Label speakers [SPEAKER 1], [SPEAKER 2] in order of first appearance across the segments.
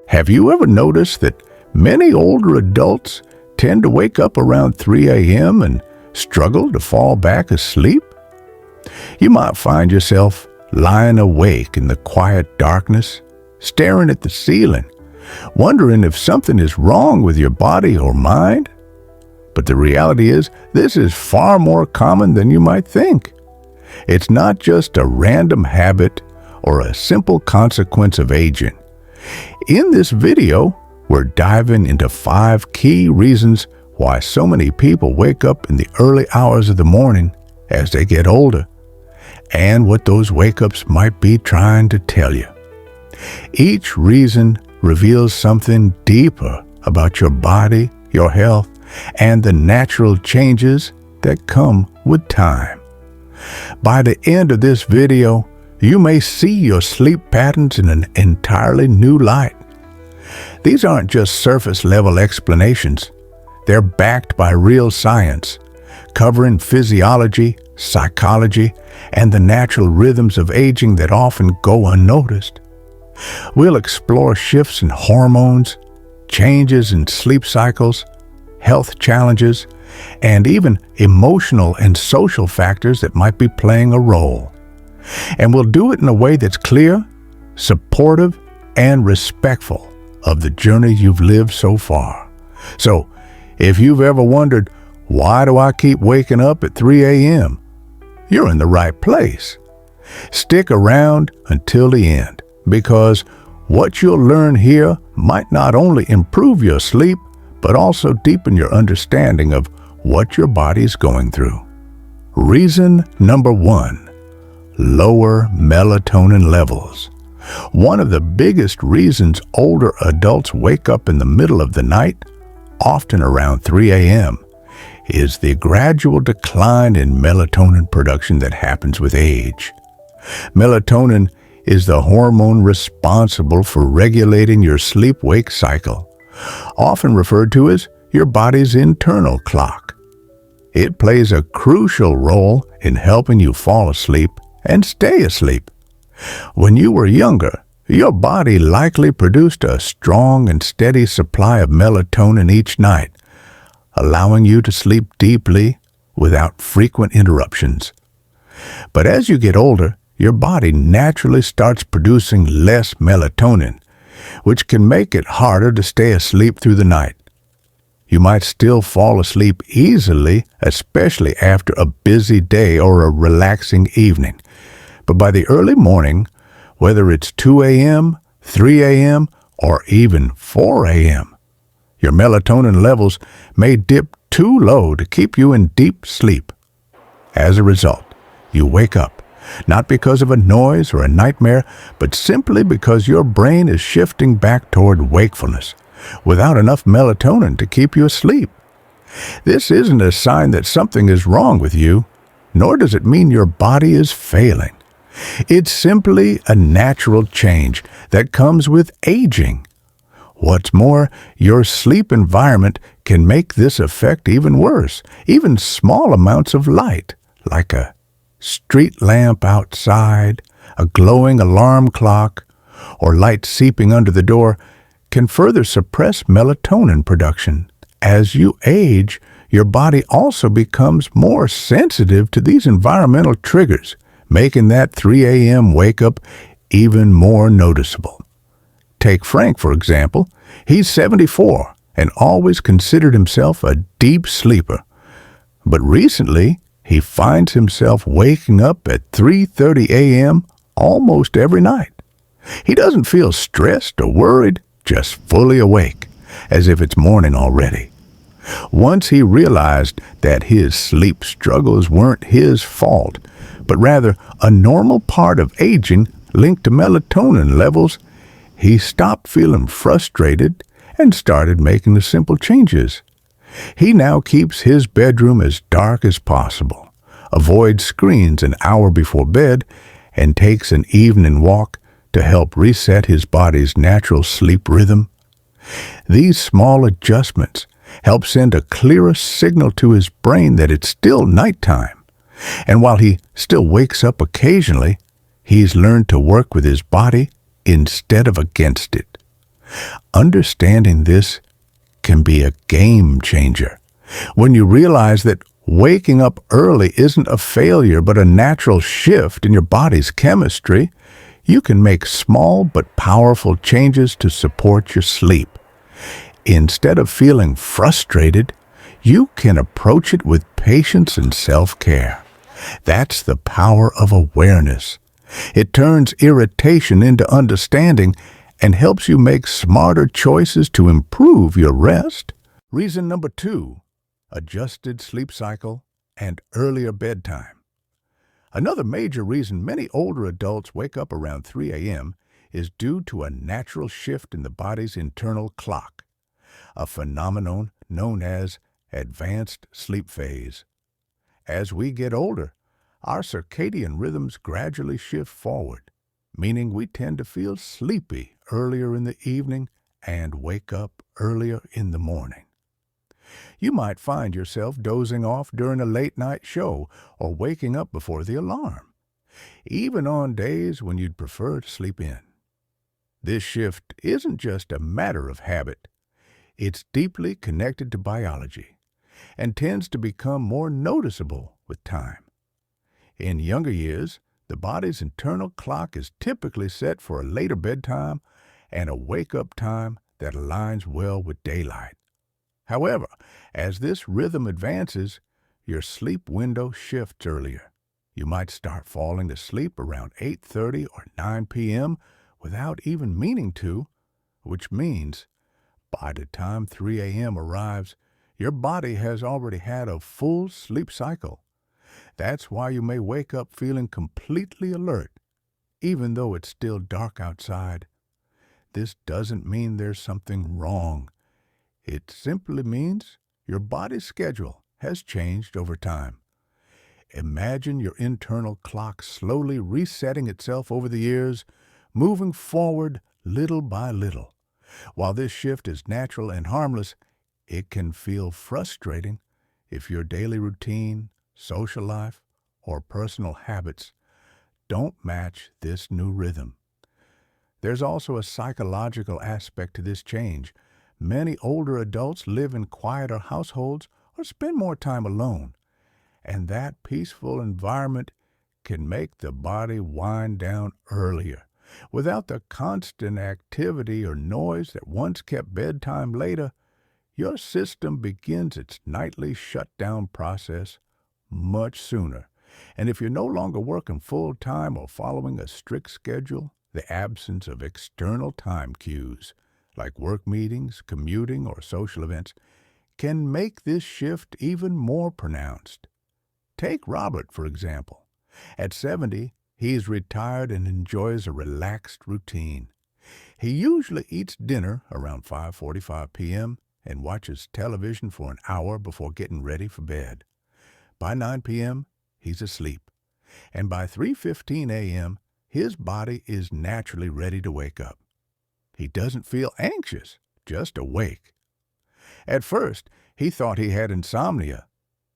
[SPEAKER 1] Have you ever noticed that many older adults tend to wake up around 3 a.m. and struggle to fall back asleep? You might find yourself lying awake in the quiet darkness, staring at the ceiling, wondering if something is wrong with your body or mind. But the reality is, this is far more common than you might think. It's not just a random habit or a simple consequence of aging. In this video, we're diving into 5 key reasons why so many people wake up in the early hours of the morning as they get older, and what those wake-ups might be trying to tell you. Each reason reveals something deeper about your body, your health, and the natural changes that come with time. By the end of this video, you may see your sleep patterns in an entirely new light. These aren't just surface-level explanations. They're backed by real science, covering physiology, psychology, and the natural rhythms of aging that often go unnoticed. We'll explore shifts in hormones, changes in sleep cycles, health challenges, and even emotional and social factors that might be playing a role. And we'll do it in a way that's clear, supportive, and respectful of the journey you've lived so far. So, if you've ever wondered, why do I keep waking up at 3 a.m.? You're in the right place. Stick around until the end, because what you'll learn here might not only improve your sleep, but also deepen your understanding of what your body's going through. Reason number 1. Lower melatonin levels. One of the biggest reasons older adults wake up in the middle of the night, often around 3 a.m., is the gradual decline in melatonin production that happens with age. Melatonin is the hormone responsible for regulating your sleep-wake cycle, often referred to as your body's internal clock. It plays a crucial role in helping you fall asleep and stay asleep. When you were younger, your body likely produced a strong and steady supply of melatonin each night, allowing you to sleep deeply without frequent interruptions. But as you get older, your body naturally starts producing less melatonin, which can make it harder to stay asleep through the night. You might still fall asleep easily, especially after a busy day or a relaxing evening. But by the early morning, whether it's 2 a.m., 3 a.m., or even 4 a.m., your melatonin levels may dip too low to keep you in deep sleep. As a result, you wake up, not because of a noise or a nightmare, but simply because your brain is shifting back toward wakefulness, without enough melatonin to keep you asleep. This isn't a sign that something is wrong with you, nor does it mean your body is failing. It's simply a natural change that comes with aging. What's more, your sleep environment can make this effect even worse. Even small amounts of light, like a street lamp outside, a glowing alarm clock, or light seeping under the door, can further suppress melatonin production. As you age, your body also becomes more sensitive to these environmental triggers, making that 3 a.m. wake-up even more noticeable. Take Frank, for example. He's 74 and always considered himself a deep sleeper. But recently, he finds himself waking up at 3:30 a.m. almost every night. He doesn't feel stressed or worried, just fully awake, as if it's morning already. Once he realized that his sleep struggles weren't his fault, but rather a normal part of aging linked to melatonin levels, he stopped feeling frustrated and started making the simple changes. He now keeps his bedroom as dark as possible, avoids screens an hour before bed, and takes an evening walk to help reset his body's natural sleep rhythm. These small adjustments help send a clearer signal to his brain that it's still nighttime. And while he still wakes up occasionally, he's learned to work with his body instead of against it. Understanding this can be a game changer. When you realize that waking up early isn't a failure but a natural shift in your body's chemistry, you can make small but powerful changes to support your sleep. Instead of feeling frustrated, you can approach it with patience and self-care. That's the power of awareness. It turns irritation into understanding and helps you make smarter choices to improve your rest. Reason number 2, adjusted sleep cycle and earlier bedtime. Another major reason many older adults wake up around 3 a.m. is due to a natural shift in the body's internal clock, a phenomenon known as advanced sleep phase. As we get older, our circadian rhythms gradually shift forward, meaning we tend to feel sleepy earlier in the evening and wake up earlier in the morning. You might find yourself dozing off during a late-night show or waking up before the alarm, even on days when you'd prefer to sleep in. This shift isn't just a matter of habit. It's deeply connected to biology and tends to become more noticeable with time. In younger years, the body's internal clock is typically set for a later bedtime and a wake-up time that aligns well with daylight. However, as this rhythm advances, your sleep window shifts earlier. You might start falling asleep around 8:30 or 9 p.m. without even meaning to, which means by the time 3 a.m. arrives, your body has already had a full sleep cycle. That's why you may wake up feeling completely alert, even though it's still dark outside. This doesn't mean there's something wrong. It simply means your body's schedule has changed over time. Imagine your internal clock slowly resetting itself over the years, moving forward little by little. While this shift is natural and harmless, it can feel frustrating if your daily routine, social life, or personal habits don't match this new rhythm. There's also a psychological aspect to this change. Many older adults live in quieter households or spend more time alone, and that peaceful environment can make the body wind down earlier. Without the constant activity or noise that once kept bedtime later, your system begins its nightly shutdown process much sooner. And if you're no longer working full-time or following a strict schedule, the absence of external time cues, like work meetings, commuting, or social events, can make this shift even more pronounced. Take Robert, for example. At 70, he's retired and enjoys a relaxed routine. He usually eats dinner around 5:45 p.m. and watches television for an hour before getting ready for bed. By 9 p.m., he's asleep, and by 3:15 a.m., his body is naturally ready to wake up. He doesn't feel anxious, just awake. At first, he thought he had insomnia,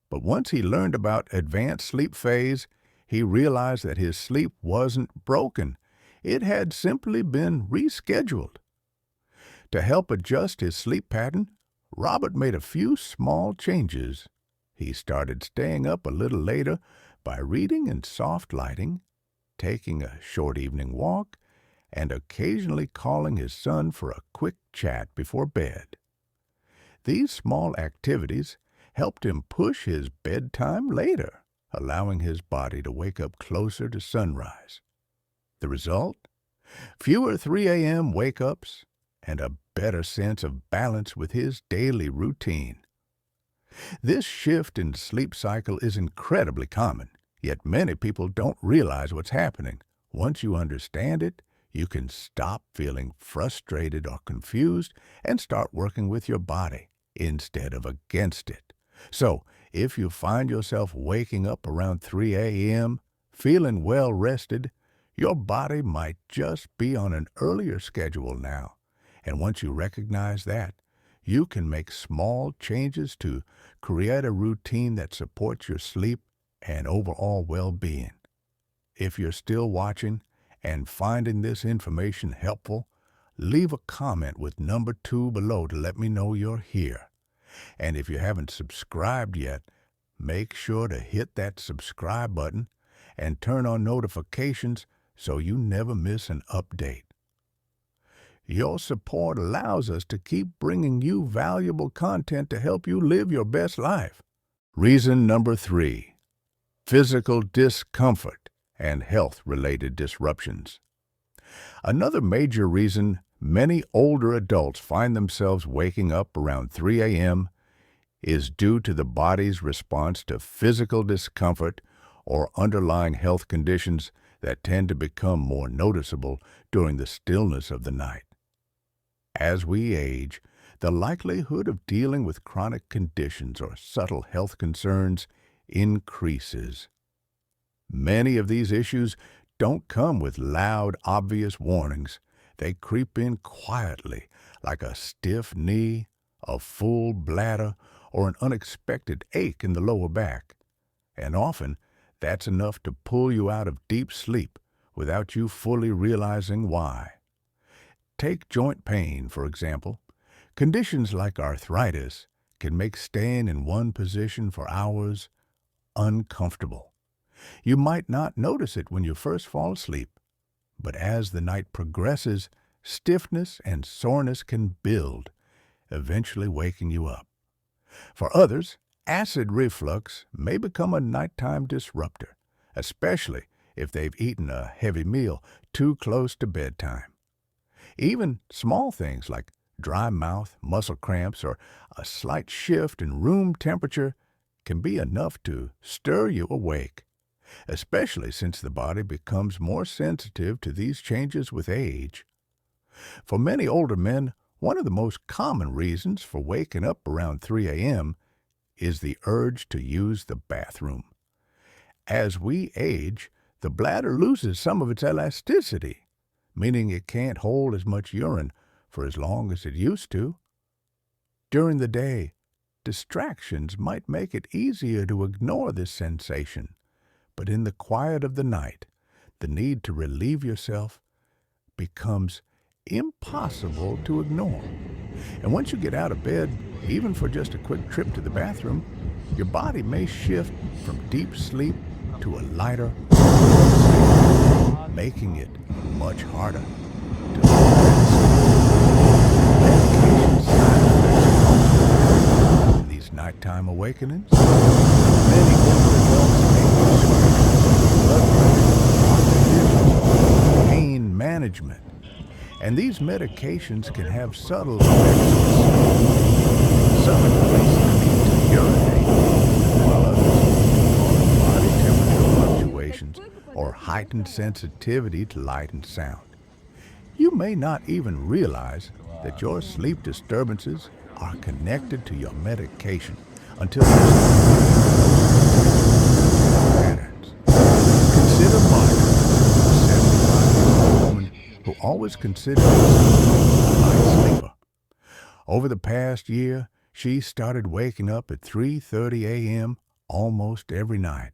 [SPEAKER 1] but once he learned about advanced sleep phase, he realized that his sleep wasn't broken. It had simply been rescheduled. To help adjust his sleep pattern, Robert made a few small changes. He started staying up a little later by reading in soft lighting, taking a short evening walk, and occasionally calling his son for a quick chat before bed. These small activities helped him push his bedtime later, allowing his body to wake up closer to sunrise. The result? Fewer 3 a.m. wake-ups and a better sense of balance with his daily routine. This shift in sleep cycle is incredibly common, yet many people don't realize what's happening. Once you understand it, you can stop feeling frustrated or confused and start working with your body instead of against it. So, if you find yourself waking up around 3 a.m., feeling well rested, your body might just be on an earlier schedule now. And once you recognize that, you can make small changes to create a routine that supports your sleep and overall well-being. If you're still watching and finding this information helpful, leave a comment with number 2 below to let me know you're here. And if you haven't subscribed yet, make sure to hit that subscribe button and turn on notifications so you never miss an update. Your support allows us to keep bringing you valuable content to help you live your best life. Reason number 3, physical discomfort and health-related disruptions. Another major reason many older adults find themselves waking up around 3 a.m. is due to the body's response to physical discomfort or underlying health conditions that tend to become more noticeable during the stillness of the night. As we age, the likelihood of dealing with chronic conditions or subtle health concerns increases. Many of these issues don't come with loud, obvious warnings. They creep in quietly, like a stiff knee, a full bladder, or an unexpected ache in the lower back. And often, that's enough to pull you out of deep sleep without you fully realizing why. Take joint pain, for example. Conditions like arthritis can make staying in one position for hours uncomfortable. You might not notice it when you first fall asleep, but as the night progresses, stiffness and soreness can build, eventually waking you up. For others, acid reflux may become a nighttime disruptor, especially if they've eaten a heavy meal too close to bedtime. Even small things like dry mouth, muscle cramps, or a slight shift in room temperature can be enough to stir you awake, especially since the body becomes more sensitive to these changes with age. For many older men, one of the most common reasons for waking up around 3 a.m. is the urge to use the bathroom. As we age, the bladder loses some of its elasticity, meaning it can't hold as much urine for as long as it used to. During the day, distractions might make it easier to ignore this sensation, but in the quiet of the night, the need to relieve yourself becomes impossible to ignore. And once you get out of bed, even for just a quick trip to the bathroom, your body may shift from deep sleep to a lighter, making it much harder to medication side effects in these nighttime awakenings. Many older adults may prescribe blood pressure, pain management, and these medications can have subtle effects. Some increase the need to urinate, while others cause body temperature fluctuations or heightened sensitivity to light and sound. You may not even realize that your sleep disturbances are connected to your medication until you start patterns. Consider Margaret, a 75-year-old woman who always considered herself a light sleeper. Over the past year, she started waking up at 3:30 a.m. almost every night.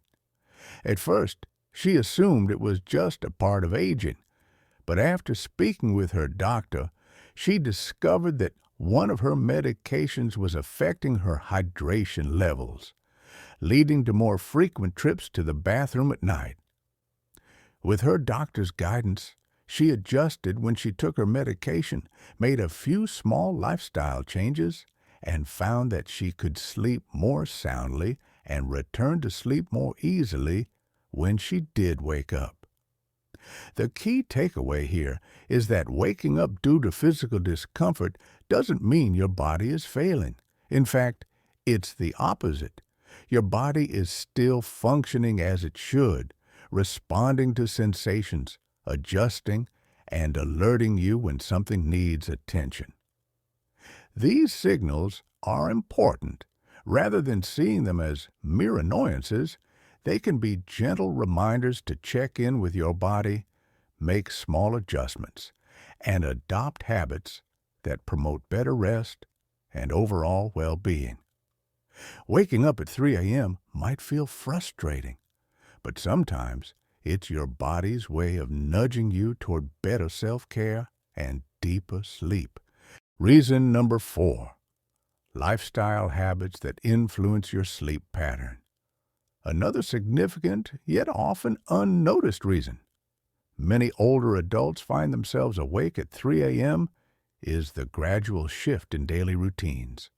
[SPEAKER 1] At first, she assumed it was just a part of aging, but after speaking with her doctor, she discovered that one of her medications was affecting her hydration levels, leading to more frequent trips to the bathroom at night. With her doctor's guidance, she adjusted when she took her medication, made a few small lifestyle changes, and found that she could sleep more soundly and return to sleep more easily when she did wake up. The key takeaway here is that waking up due to physical discomfort doesn't mean your body is failing. In fact, it's the opposite. Your body is still functioning as it should, responding to sensations, adjusting, and alerting you when something needs attention. These signals are important. Rather than seeing them as mere annoyances, they can be gentle reminders to check in with your body, make small adjustments, and adopt habits that promote better rest and overall well-being. Waking up at 3 a.m. might feel frustrating, but sometimes it's your body's way of nudging you toward better self-care and deeper sleep. Reason number 4, lifestyle habits that influence your sleep pattern. Another significant yet often unnoticed reason many older adults find themselves awake at 3 a.m. is the gradual shift in daily routines.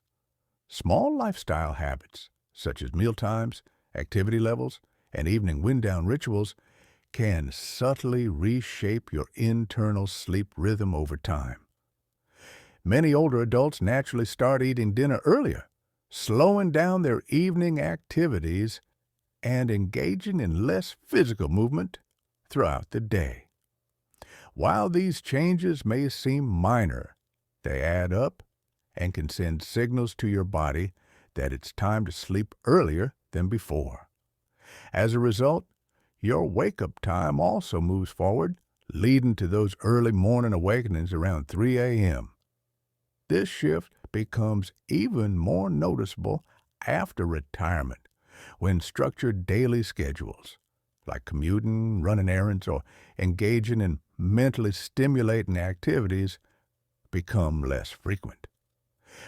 [SPEAKER 1] Small lifestyle habits, such as mealtimes, activity levels, and evening wind-down rituals, can subtly reshape your internal sleep rhythm over time. Many older adults naturally start eating dinner earlier, slowing down their evening activities and engaging in less physical movement throughout the day. While these changes may seem minor, they add up and can send signals to your body that it's time to sleep earlier than before. As a result, your wake-up time also moves forward, leading to those early morning awakenings around 3 a.m. This shift becomes even more noticeable after retirement, when structured daily schedules, like commuting, running errands, or engaging in mentally stimulating activities, become less frequent.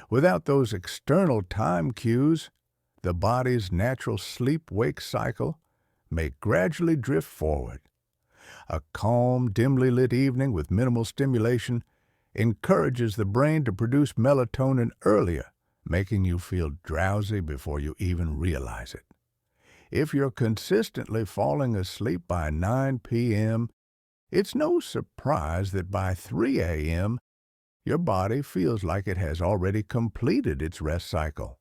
[SPEAKER 1] Without those external time cues, the body's natural sleep-wake cycle may gradually drift forward. A calm, dimly lit evening with minimal stimulation encourages the brain to produce melatonin earlier, making you feel drowsy before you even realize it. If you're consistently falling asleep by 9 p.m., it's no surprise that by 3 a.m., your body feels like it has already completed its rest cycle.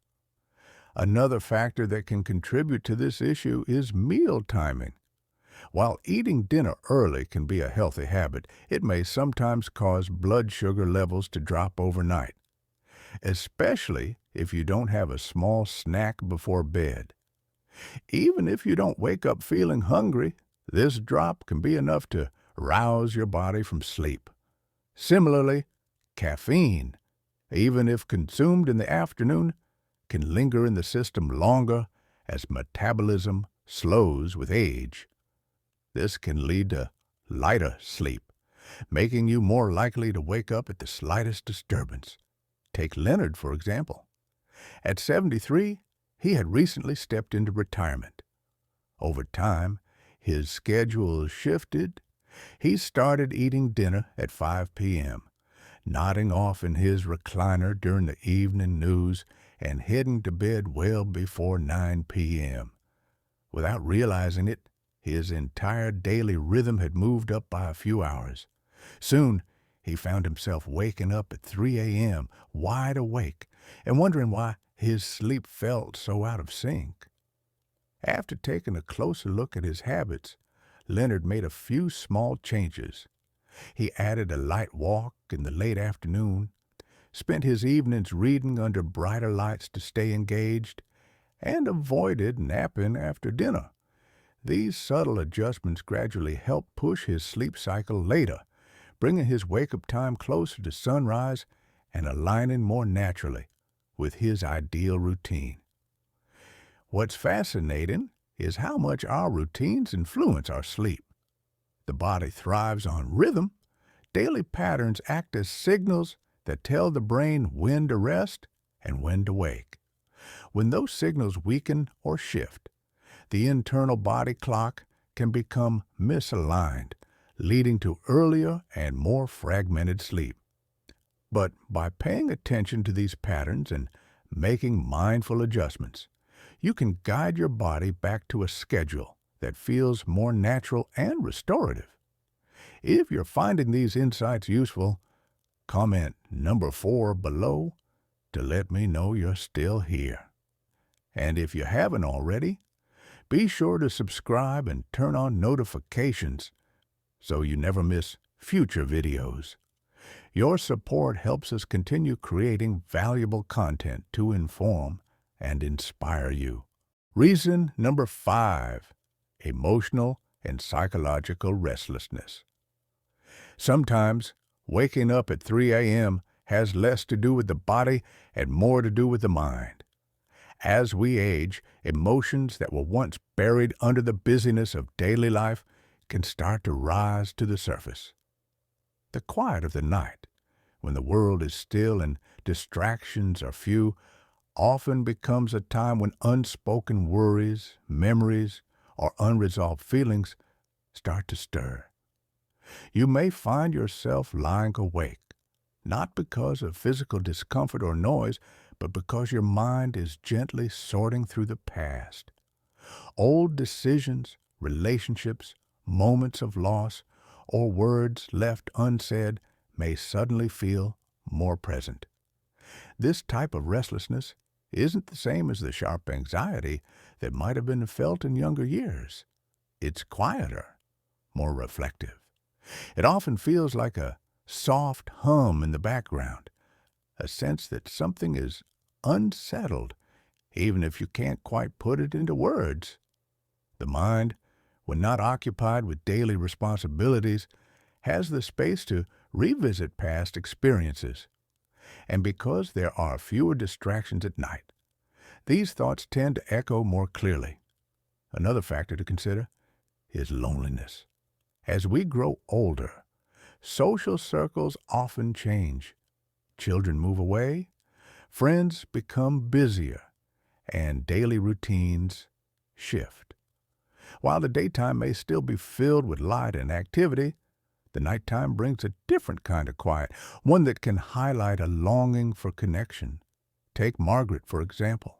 [SPEAKER 1] Another factor that can contribute to this issue is meal timing. While eating dinner early can be a healthy habit, it may sometimes cause blood sugar levels to drop overnight, especially if you don't have a small snack before bed. Even if you don't wake up feeling hungry, this drop can be enough to rouse your body from sleep. Similarly, caffeine, even if consumed in the afternoon, can linger in the system longer as metabolism slows with age. This can lead to lighter sleep, making you more likely to wake up at the slightest disturbance. Take Leonard, for example. At 73, he had recently stepped into retirement. Over time, his schedule shifted. He started eating dinner at 5 p.m., nodding off in his recliner during the evening news, and heading to bed well before 9 p.m. Without realizing it, his entire daily rhythm had moved up by a few hours. Soon, he found himself waking up at 3 a.m., wide awake, and wondering why his sleep felt so out of sync. After taking a closer look at his habits, Leonard made a few small changes. He added a light walk in the late afternoon, spent his evenings reading under brighter lights to stay engaged, and avoided napping after dinner. These subtle adjustments gradually helped push his sleep cycle later, bringing his wake-up time closer to sunrise and aligning more naturally with his ideal routine. What's fascinating is how much our routines influence our sleep. The body thrives on rhythm. Daily patterns act as signals that tell the brain when to rest and when to wake. When those signals weaken or shift, the internal body clock can become misaligned, leading to earlier and more fragmented sleep. But by paying attention to these patterns and making mindful adjustments, you can guide your body back to a schedule that feels more natural and restorative. If you're finding these insights useful, comment number 4 below to let me know you're still here. And if you haven't already, be sure to subscribe and turn on notifications so you never miss future videos. Your support helps us continue creating valuable content to inform and inspire you. Reason number 5, emotional and psychological restlessness. Sometimes waking up at 3 a.m. has less to do with the body and more to do with the mind. As we age, emotions that were once buried under the busyness of daily life can start to rise to the surface. The quiet of the night, when the world is still and distractions are few, often becomes a time when unspoken worries, memories, or unresolved feelings start to stir. You may find yourself lying awake, not because of physical discomfort or noise, but because your mind is gently sorting through the past. Old decisions, relationships, moments of loss, or words left unsaid may suddenly feel more present. This type of restlessness isn't the same as the sharp anxiety that might have been felt in younger years. It's quieter, more reflective. It often feels like a soft hum in the background, a sense that something is unsettled, even if you can't quite put it into words. The mind, when not occupied with daily responsibilities, has the space to revisit past experiences. And because there are fewer distractions at night, these thoughts tend to echo more clearly. Another factor to consider is loneliness. As we grow older, social circles often change. Children move away, friends become busier, and daily routines shift. While the daytime may still be filled with light and activity, the nighttime brings a different kind of quiet, one that can highlight a longing for connection. Take Margaret, for example.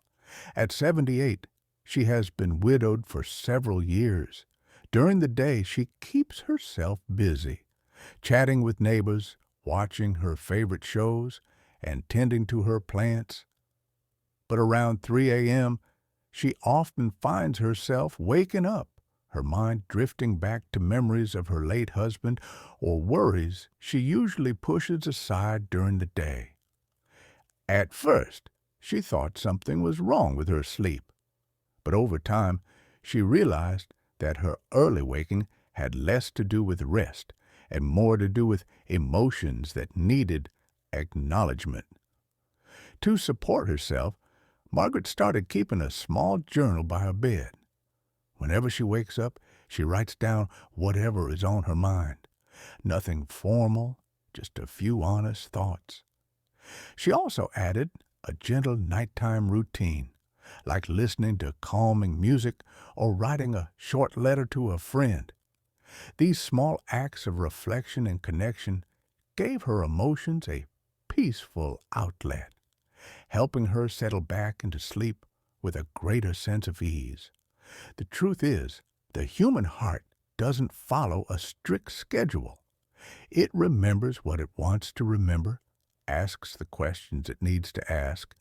[SPEAKER 1] At 78, she has been widowed for several years. During the day, she keeps herself busy, chatting with neighbors, watching her favorite shows, and tending to her plants. But around 3 a.m., she often finds herself waking up, her mind drifting back to memories of her late husband or worries she usually pushes aside during the day. At first, she thought something was wrong with her sleep, but over time, she realized that her early waking had less to do with rest and more to do with emotions that needed acknowledgement. To support herself, Margaret started keeping a small journal by her bed. Whenever she wakes up, she writes down whatever is on her mind. Nothing formal, just a few honest thoughts. She also added a gentle nighttime routine, like listening to calming music or writing a short letter to a friend. These small acts of reflection and connection gave her emotions a peaceful outlet, helping her settle back into sleep with a greater sense of ease. The truth is, the human heart doesn't follow a strict schedule. It remembers what it wants to remember, asks the questions it needs to ask,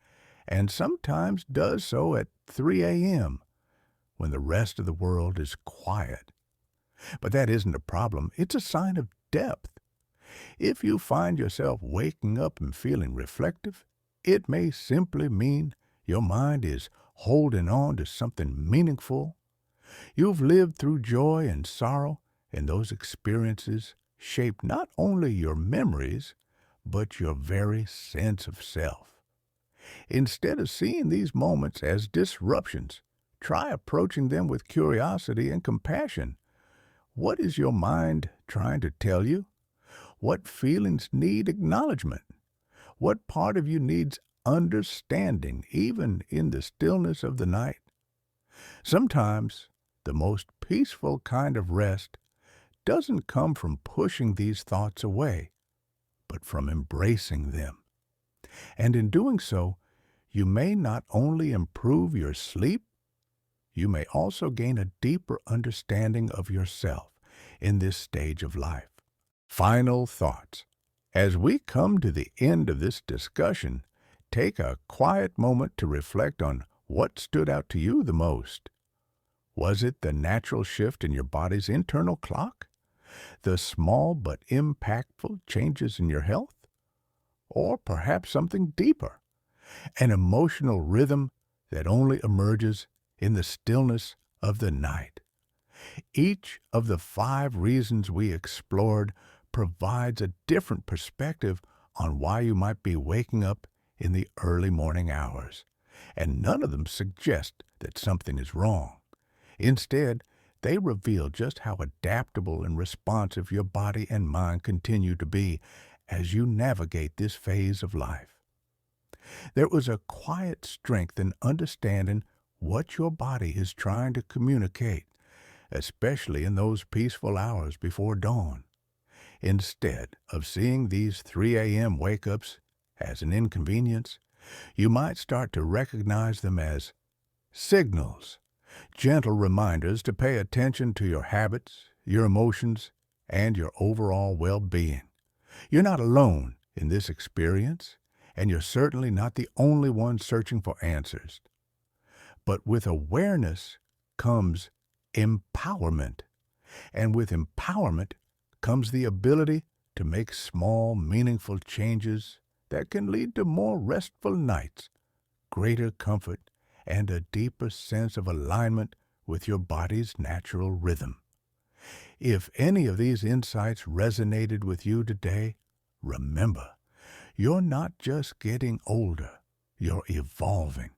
[SPEAKER 1] and sometimes does so at 3 a.m. when the rest of the world is quiet. But that isn't a problem. It's a sign of depth. If you find yourself waking up and feeling reflective, it may simply mean your mind is holding on to something meaningful. You've lived through joy and sorrow, and those experiences shape not only your memories, but your very sense of self. Instead of seeing these moments as disruptions, try approaching them with curiosity and compassion. What is your mind trying to tell you? What feelings need acknowledgement? What part of you needs understanding, even in the stillness of the night? Sometimes the most peaceful kind of rest doesn't come from pushing these thoughts away, but from embracing them. And in doing so, you may not only improve your sleep, you may also gain a deeper understanding of yourself in this stage of life. Final thoughts. As we come to the end of this discussion, take a quiet moment to reflect on what stood out to you the most. Was it the natural shift in your body's internal clock? The small but impactful changes in your health? Or perhaps something deeper, an emotional rhythm that only emerges in the stillness of the night? Each of the 5 reasons we explored provides a different perspective on why you might be waking up in the early morning hours, and none of them suggest that something is wrong. Instead, they reveal just how adaptable and responsive your body and mind continue to be as you navigate this phase of life. There was a quiet strength in understanding what your body is trying to communicate, especially in those peaceful hours before dawn. Instead of seeing these 3 a.m. wake-ups as an inconvenience, you might start to recognize them as signals, gentle reminders to pay attention to your habits, your emotions, and your overall well-being. You're not alone in this experience, and you're certainly not the only one searching for answers. But with awareness comes empowerment, and with empowerment comes the ability to make small, meaningful changes that can lead to more restful nights, greater comfort, and a deeper sense of alignment with your body's natural rhythm. If any of these insights resonated with you today, remember, you're not just getting older, you're evolving.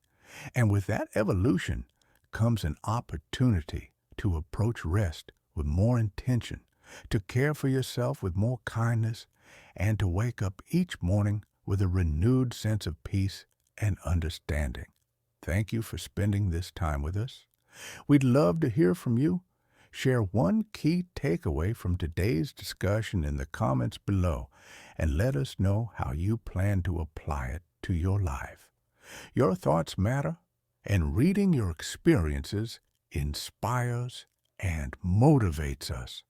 [SPEAKER 1] And with that evolution comes an opportunity to approach rest with more intention, to care for yourself with more kindness, and to wake up each morning with a renewed sense of peace and understanding. Thank you for spending this time with us. We'd love to hear from you. Share one key takeaway from today's discussion in the comments below and let us know how you plan to apply it to your life. Your thoughts matter, and reading your experiences inspires and motivates us.